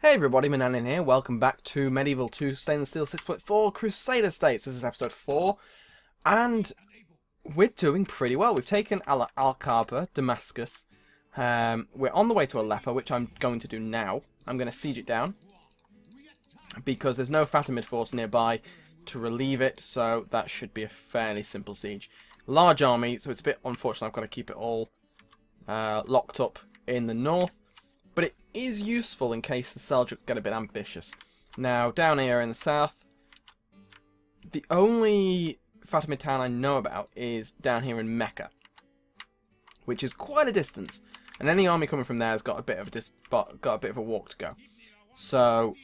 Hey everybody, Manannan here. Welcome back to Medieval 2 Stainless Steel 6.4 Crusader States. This is episode 4, and we're doing pretty well. We've taken Al-Kaba, Damascus. We're on the way to Aleppo, which I'm going to do now. I'm going to siege it down, because there's no Fatamid force nearby to relieve it, so that should be a fairly simple siege. Large army, so it's a bit unfortunate I've got to keep it all locked up in the north. But it is useful in case the Seljuks get a bit ambitious. Now, down here in the south, the only Fatamid town I know about is down here in Mecca, which is quite a distance, and any army coming from there has got a bit of a walk to go. So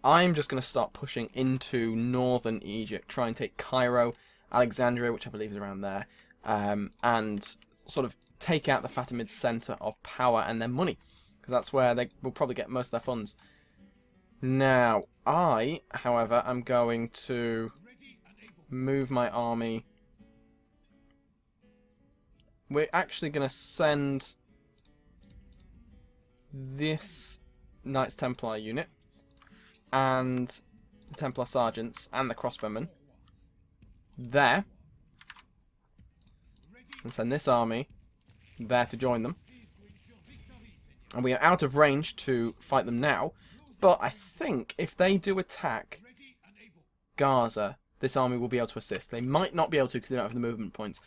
I'm just going to start pushing into northern Egypt, try and take Cairo, Alexandria, which I believe is around there, and sort of take out the Fatimid centre of power and their money, because that's where they will probably get most of their funds. Now, I, however, am going to move my army. We're actually going to send this Knights Templar unit and the Templar Sergeants and the Crossbowmen there, and send this army there to join them. And we are out of range to fight them now, but I think if they do attack Gaza, this army will be able to assist. They might not be able to because they don't have the movement points,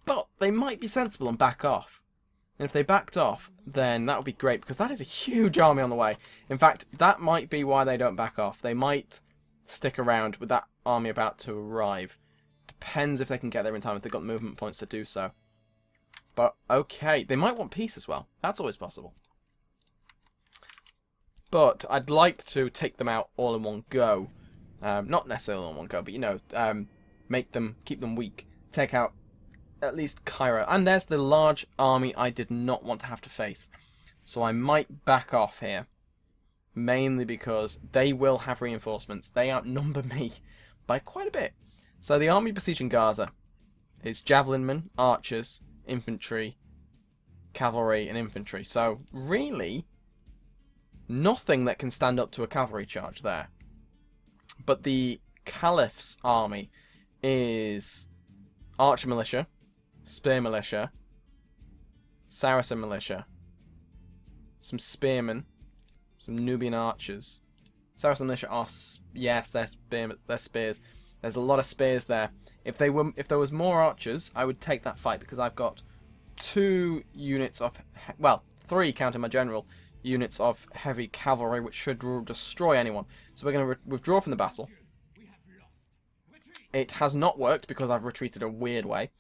but they might be sensible and back off. And if they backed off, then that would be great, because that is a huge army on the way. In fact, that might be why they don't back off. They might stick around with that army about to arrive. Depends if they can get there in time, if they've got the movement points to do so. But, okay, they might want peace as well. That's always possible. But I'd like to take them out all in one go. Not necessarily all in one go, but, you know, keep them weak. Take out at least Cairo. And there's the large army I did not want to have to face. So I might back off here. Mainly because they will have reinforcements. They outnumber me by quite a bit. So the army besieging Gaza is javelinmen, archers, infantry, cavalry, and infantry. So really, nothing that can stand up to a cavalry charge there. But the Caliph's army is archer militia, spear militia, Saracen militia, some spearmen, some Nubian archers. Saracen militia are, yes, they're spears. There's a lot of spears there. If there was more archers, I would take that fight, because I've got 2 units of, well, 3 counting my general, units of heavy cavalry, which should destroy anyone. So we're going to withdraw from the battle. It has not worked because I've retreated a weird way.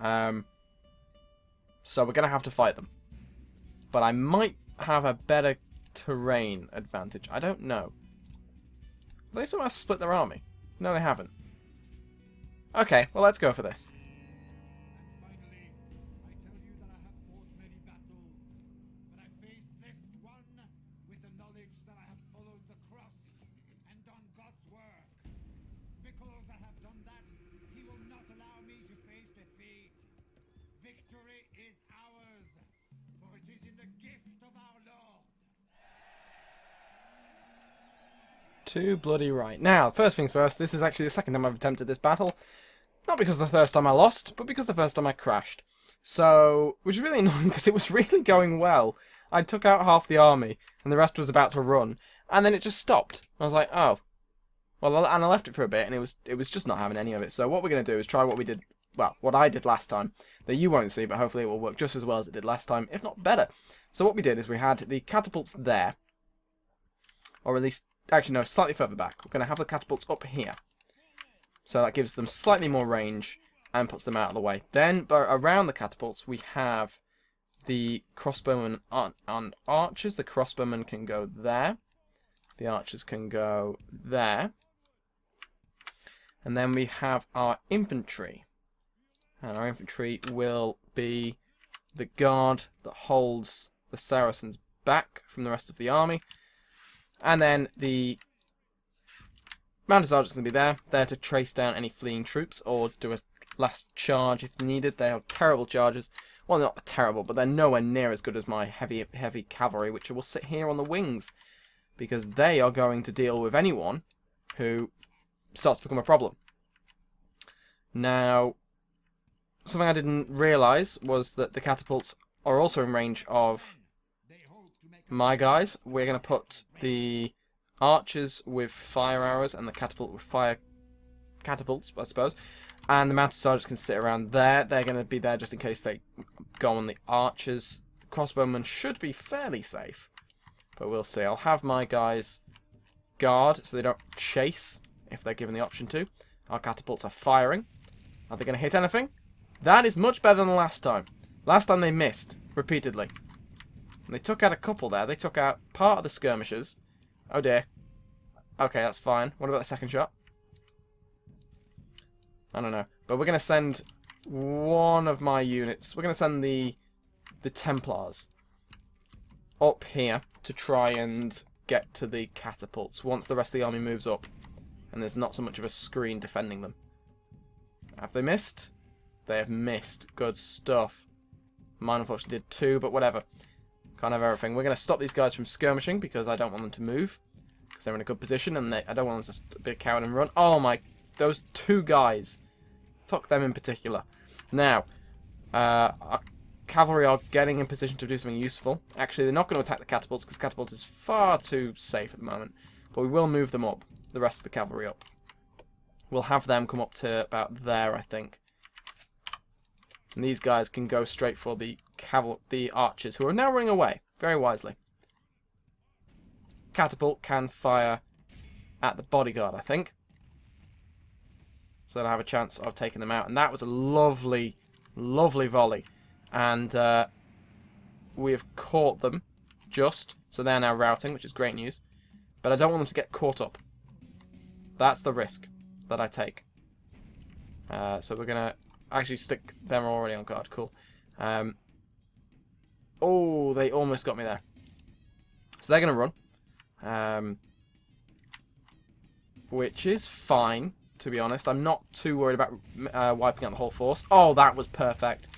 So we're going to have to fight them. But I might have a better terrain advantage. I don't know. Have they somehow split their army? No, they haven't. Okay, well, let's go for this. Finally, I tell you that I have fought many battles, but I faced this one with the knowledge that I have followed the cross and done God's work. Because I have done that, He will not allow me to face defeat. Victory is ours, for it is in the gift of our Lord. Too bloody right. Now, first things first, this is actually the second time I've attempted this battle. Not because the first time I lost, but because the first time I crashed. So, which is really annoying, because it was really going well. I took out half the army, and the rest was about to run, and then it just stopped. I was like, oh. Well, and I left it for a bit, and it was just not having any of it. So what we're going to do is try what we did, well, what I did last time, that you won't see, but hopefully it will work just as well as it did last time, if not better. So what we did is we had the catapults there, or at least, actually no, slightly further back. We're going to have the catapults up here. So that gives them slightly more range and puts them out of the way. Then, around the catapults, we have the crossbowmen on archers. The crossbowmen can go there. The archers can go there. And then we have our infantry. And our infantry will be the guard that holds the Saracens back from the rest of the army. And then the mounted sergeants going to be there to trace down any fleeing troops or do a last charge if needed. They are terrible chargers. Well, they're not terrible, but they're nowhere near as good as my heavy cavalry, which will sit here on the wings. because they are going to deal with anyone who starts to become a problem. Now, something I didn't realise was that the catapults are also in range of my guys. We're going to put the archers with fire arrows and the catapult with fire catapults, I suppose. And the mounted soldiers can sit around there. They're going to be there just in case they go on the archers. Crossbowmen should be fairly safe, but we'll see. I'll have my guys guard so they don't chase if they're given the option to. Our catapults are firing. Are they going to hit anything? That is much better than last time. Last time they missed repeatedly. And they took out a couple there. They took out part of the skirmishers. Oh dear. Okay, that's fine. What about the second shot? I don't know. But we're going to send one of my units. We're going to send the Templars up here to try and get to the catapults once the rest of the army moves up. And there's not so much of a screen defending them. Have they missed? They have missed. Good stuff. Mine unfortunately did too, but whatever. Can't have everything. We're going to stop these guys from skirmishing because I don't want them to move. Because they're in a good position and I don't want them to be a coward and run. Oh my... Those two guys. Fuck them in particular. Now, our cavalry are getting in position to do something useful. Actually, they're not going to attack the catapults because catapult is far too safe at the moment. But we will move them up. The rest of the cavalry up. We'll have them come up to about there, I think. And these guys can go straight for the archers, who are now running away, very wisely. Catapult can fire at the bodyguard, I think. So they'll have a chance of taking them out. And that was a lovely, lovely volley. And we have caught them just. So they're now routing, which is great news. But I don't want them to get caught up. That's the risk that I take. So we're going to actually stick them already on guard. Cool. Oh, they almost got me there. So they're going to run. Which is fine, to be honest. I'm not too worried about wiping out the whole force. Oh, that was perfect.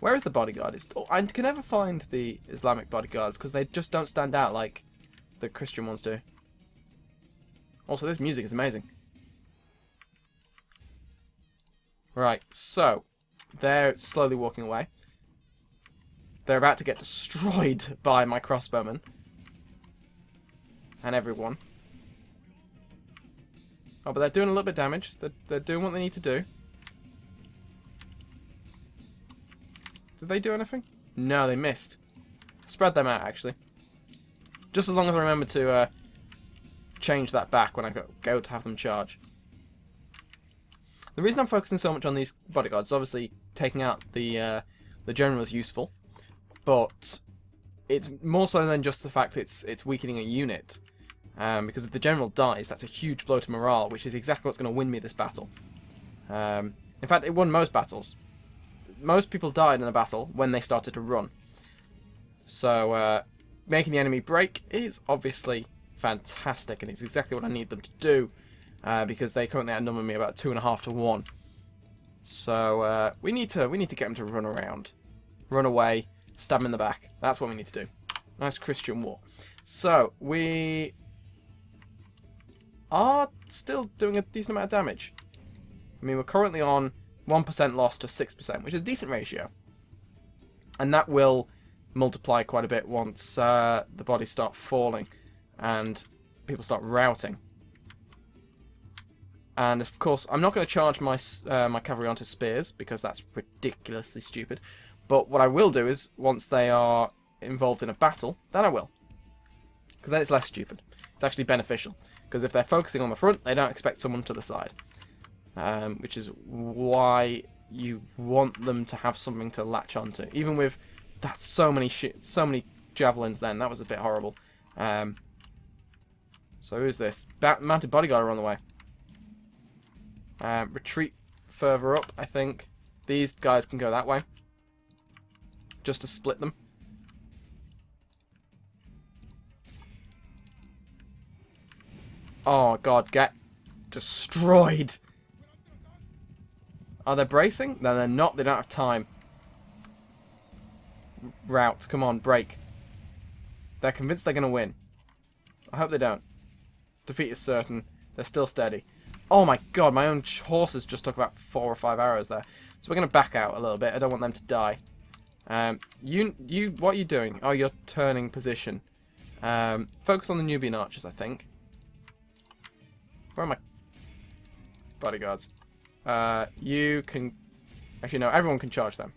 Where is the bodyguard? I can never find the Islamic bodyguards because they just don't stand out like the Christian ones do. Also, this music is amazing. Right, so they're slowly walking away. They're about to get destroyed by my crossbowmen. And everyone. Oh, but they're doing a little bit of damage. They're doing what they need to do. Did they do anything? No, they missed. Spread them out, actually. Just as long as I remember to change that back when I go to have them charge. The reason I'm focusing so much on these bodyguards is obviously taking out the general is useful, but it's more so than just the fact it's weakening a unit. Because if the general dies, that's a huge blow to morale, which is exactly what's going to win me this battle. In fact, it won most battles. Most people died in the battle when they started to run. So making the enemy break is obviously fantastic, and it's exactly what I need them to do. Because they currently outnumber me about 2.5 to 1. So we need to get them to run around, run away, stab them in the back. That's what we need to do. Nice Christian war. So we are still doing a decent amount of damage. I mean, we're currently on 1% loss to 6%, which is a decent ratio, and that will multiply quite a bit once the bodies start falling and people start routing. And of course, I'm not going to charge my my cavalry onto spears because that's ridiculously stupid. But what I will do is, once they are involved in a battle, then I will. Because then it's less stupid. It's actually beneficial. Because if they're focusing on the front, they don't expect someone to the side. Which is why you want them to have something to latch onto. Even with that's so many javelins then. That was a bit horrible. So who's this? Mounted bodyguard are on the way. Retreat further up, I think. These guys can go that way. Just to split them. Oh god, get destroyed. Are they bracing? No, they're not. They don't have time. Rout. Come on, break. They're convinced they're going to win. I hope they don't. Defeat is certain. They're still steady. Oh my god, my own horses just took about 4 or 5 arrows there. So we're going to back out a little bit. I don't want them to die. What are you doing? Oh, you're turning position. Focus on the Nubian archers, I think. Where are my bodyguards? You can... Actually, no, everyone can charge them.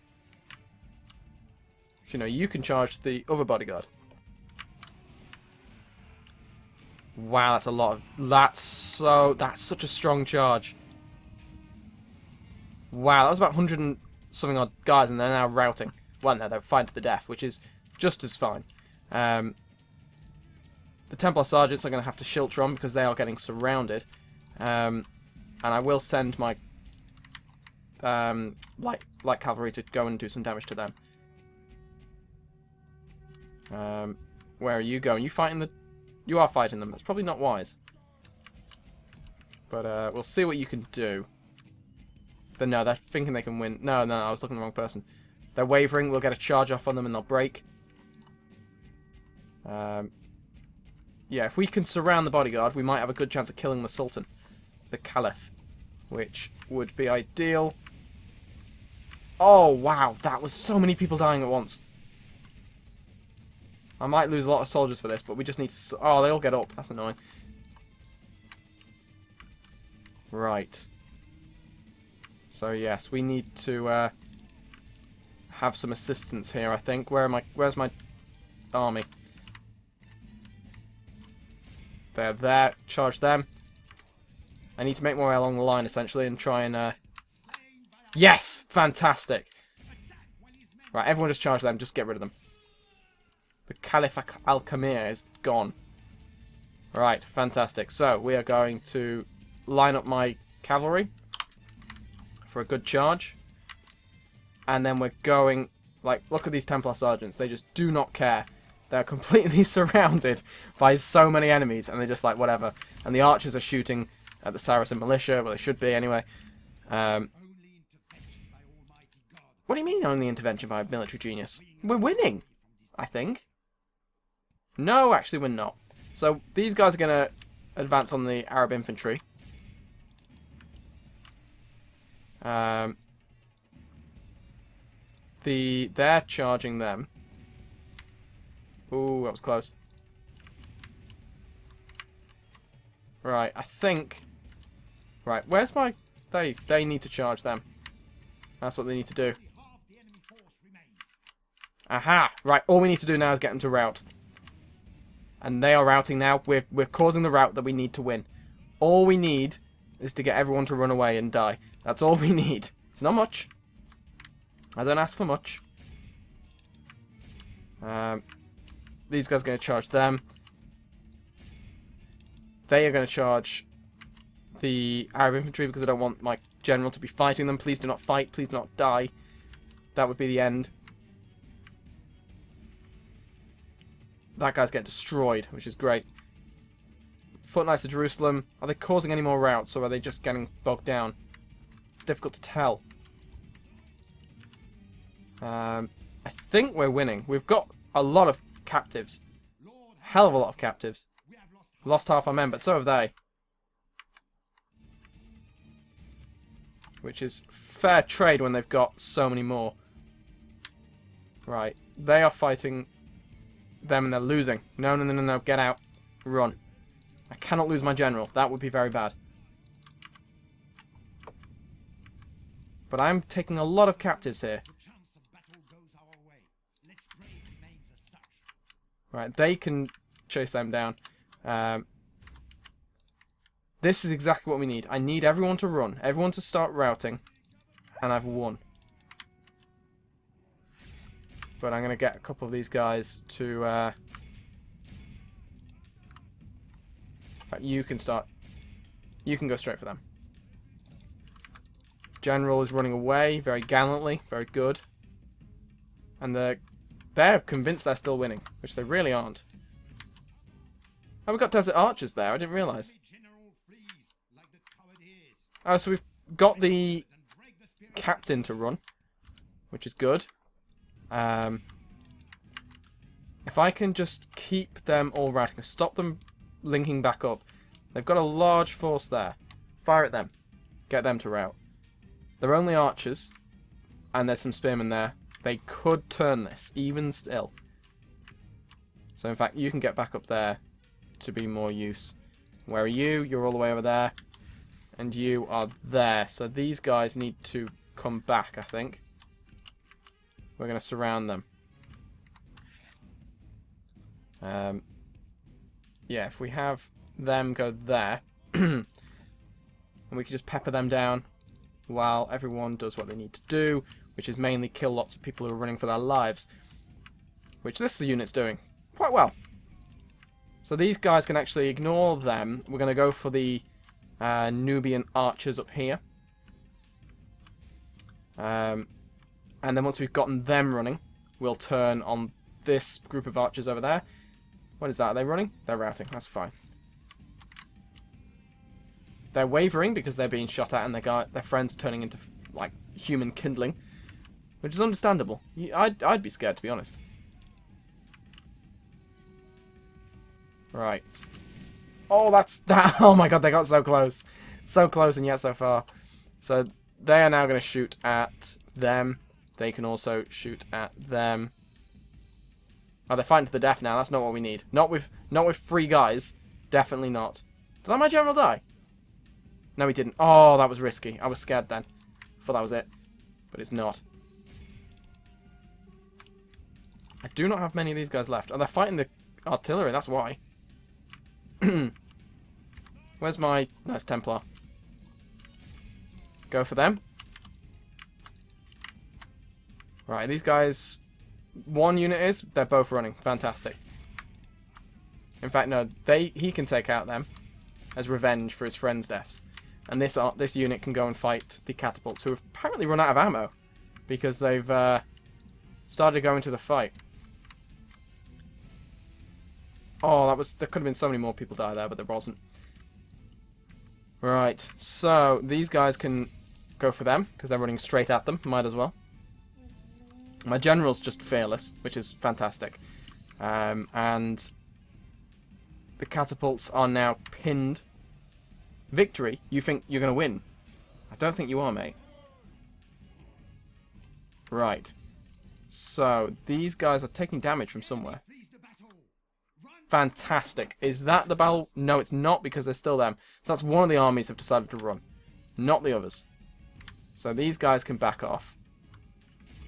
Actually, no, you can charge the other bodyguard. Wow, that's a lot of... That's such a strong charge. Wow, that was about 100 and something odd guys, and they're now routing. Well, no, they're fighting to the death, which is just as fine. The Templar Sergeants are going to have to shelter on because they are getting surrounded. And I will send my light cavalry to go and do some damage to them. Where are you going? You fighting the... You are fighting them. That's probably not wise. But we'll see what you can do. But no, they're thinking they can win. No, I was looking at the wrong person. They're wavering. We'll get a charge off on them and they'll break. Yeah, if we can surround the bodyguard, we might have a good chance of killing the Sultan. The Caliph. Which would be ideal. Oh, wow. That was so many people dying at once. I might lose a lot of soldiers for this, but we just need to... Oh, they all get up. That's annoying. Right. So, yes, we need to have some assistance here, I think. Where's my army? They're there. Charge them. I need to make my way along the line, essentially, and try and... Yes! Fantastic! Right, everyone just charge them. Just get rid of them. The Caliph Al-Kamir is gone. Right, fantastic. So, we are going to line up my cavalry for a good charge. And then we're going... Like, look at these Templar Sergeants. They just do not care. They're completely surrounded by so many enemies. And they're just like, whatever. And the archers are shooting at the Saracen militia. Well, they should be anyway. What do you mean, only intervention by a military genius? We're winning, I think. No, actually we're not. So these guys are going to advance on the Arab infantry. They're charging them. Ooh, that was close. Right, I think... Right, where's my... They need to charge them. That's what they need to do. Aha! Right, all we need to do now is get them to rout. And they are routing now. We're causing the rout that we need to win. All we need is to get everyone to run away and die. That's all we need. It's not much. I don't ask for much. These guys are going to charge them. They are going to charge the Arab infantry because I don't want my general to be fighting them. Please do not fight. Please do not die. That would be the end. That guy's getting destroyed, which is great. Foot Knights of Jerusalem. Are they causing any more routes, or are they just getting bogged down? It's difficult to tell. I think we're winning. We've got a lot of captives. Hell of a lot of captives. Lost half our men, but so have they. Which is fair trade when they've got so many more. Right. They are fighting... them and they're losing. No, no, no, no, no. Get out. Run. I cannot lose my general. That would be very bad. But I'm taking a lot of captives here. Right, they can chase them down. This is exactly what we need. I need everyone to run. Everyone to start routing. And I've won. But I'm going to get a couple of these guys to... in fact, you can start... You can go straight for them. General is running away very gallantly. Very good. And they're convinced they're still winning, which they really aren't. Oh, we've got Desert Archers there. I didn't realise. Oh, so we've got the captain to run, which is good. If I can just keep them all routing, stop them linking back up. They've got a large force there. Fire at them. Get them to rout. They're only archers, and there's some spearmen there. They could turn this, even still. So in fact, you can get back up there to be more use. Where are you? You're all the way over there. And you are there. So these guys need to come back, I think. We're going to surround them. Yeah, if we have them go there, and we can just pepper them down while everyone does what they need to do, which is mainly kill lots of people who are running for their lives, which this unit's doing quite well. So these guys can actually ignore them. We're going to go for the Nubian archers up here. And then once we've gotten them running, we'll turn on this group of archers over there. What is that? Are they running? They're routing. That's fine. They're wavering because they're being shot at and their friends turning into like human kindling, which is understandable. I'd be scared, to be honest. Right. Oh, that's that. Oh my god, they got so close. So close and yet so far. So they are now going to shoot at them. They can also shoot at them. Oh, they're fighting to the death now. That's not what we need. Not with 3 guys. Definitely not. Did that my general die? No, he didn't. Oh, that was risky. I was scared then. I thought that was it. But it's not. I do not have many of these guys left. Oh, they're fighting the artillery. That's why. Where's my nice Templar? Go for them. Right, these guys... One unit is, they're both running. Fantastic. In fact, no, he can take out them as revenge for his friends' deaths. And this unit can go and fight the catapults, who have apparently run out of ammo because they've started going to the fight. Oh, there could have been so many more people die there, but there wasn't. Right, so these guys can go for them because they're running straight at them. Might as well. My general's just fearless, which is fantastic. And the catapults are now pinned. Victory? You think you're going to win? I don't think you are, mate. Right. So, these guys are taking damage from somewhere. Fantastic. Is that the battle? No, it's not, because they're still them. So that's one of the armies have decided to run. Not the others. So these guys can back off.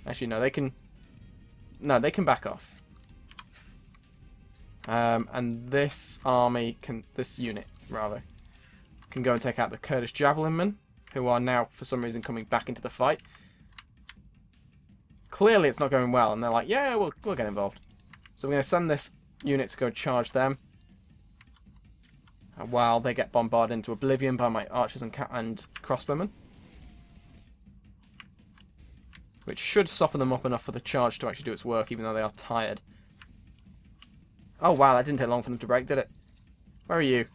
Actually, no, they can... No, they can back off. And this army can... This unit, rather, can go and take out the Kurdish javelinmen, who are now, for some reason, coming back into the fight. Clearly, it's not going well, and they're like, yeah, we'll get involved. So we're going to send this unit to go charge them, while they get bombarded into oblivion by my archers and crossbowmen. Which should soften them up enough for the charge to actually do its work, even though they are tired. Oh wow, that didn't take long for them to break, did it? Where are you?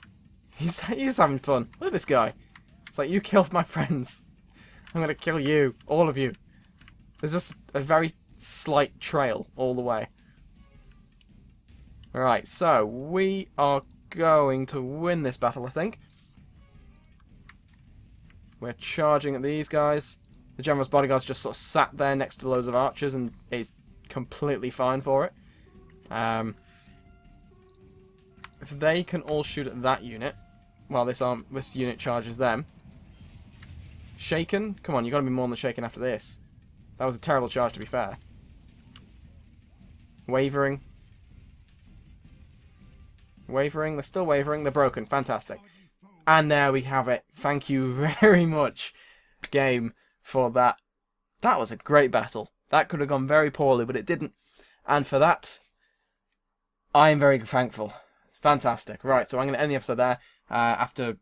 He's having fun. Look at this guy. It's like, you killed my friends. I'm going to kill you. All of you. There's just a very slight trail all the way. Alright, so we are going to win this battle, I think. We're charging at these guys. The general's bodyguard's just sort of sat there next to loads of archers and is completely fine for it. If they can all shoot at that unit, while this unit charges them. Shaken? Come on, you've got to be more than shaken after this. That was a terrible charge, to be fair. Wavering. Wavering. They're still wavering. They're broken. Fantastic. And there we have it. Thank you very much, game, for that. That was a great battle. That could have gone very poorly, but it didn't. And for that, I am very thankful. Fantastic. Right, so I'm going to end the episode there after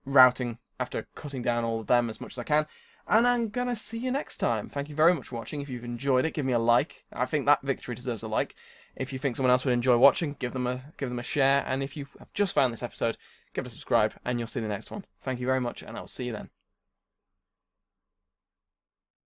routing, after cutting down all of them as much as I can. And I'm going to see you next time. Thank you very much for watching. If you've enjoyed it, give me a like. I think that victory deserves a like. If you think someone else would enjoy watching, give them a share. And if you have just found this episode, give it a subscribe, and you'll see the next one. Thank you very much, and I'll see you then.